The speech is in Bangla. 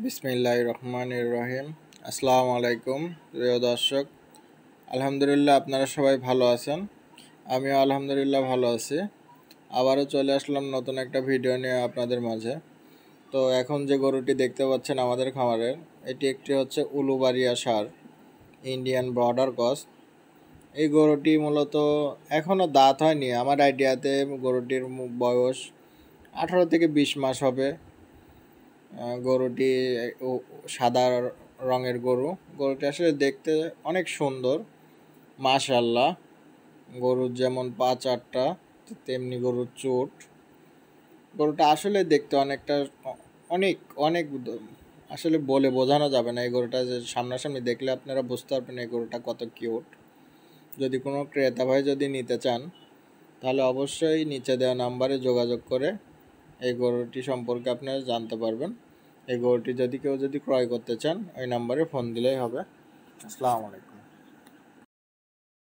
বিসমিল্লাহির রহমানির রহিম। আসসালামু আলাইকুম প্রিয় দর্শক। আলহামদুলিল্লাহ, আপনারা সবাই ভালো আছেন। আমিও আলহামদুলিল্লাহ ভালো আছি। আবারও চলে আসলাম নতুন একটা ভিডিও নিয়ে আপনাদের মাঝে। তো এখন যে গরুটি দেখতে পাচ্ছেন আমাদের খামারের, এটি একটি হচ্ছে উলুবাড়িয়া ষাঁড়, ইন্ডিয়ান বর্ডার ক্রস। এই গরুটি মূলত এখনও দাঁত হয়নি। আমার আইডিয়াতে গরুটির বয়স 18 থেকে 20 মাস হবে। গরুটি সাদা রঙের গরুটি আসলে দেখতে অনেক সুন্দর, মাশাআল্লাহ। গরুর যেমন পা চারটা, তেমনি গরুর চোট। গরুটা আসলে দেখতে অনেক অনেক আসলে বলে বোঝানো যাবে না। এই গরুটা যে সামনাসামনি দেখলে আপনারা বুঝতে পারবেন এই গরুটা কত কিউট। যদি কোনো ক্রেতা ভাই যদি নিতে চান, তাহলে অবশ্যই নিচে দেওয়া নাম্বারে যোগাযোগ করে এই গরুটি সম্পর্কে আপনারা জানতে পারবেন। এই গরুটি যদি কেউ ক্রয় করতে চান, ওই নাম্বারে ফোন দিলেই হবে। আসসালামু আলাইকুম।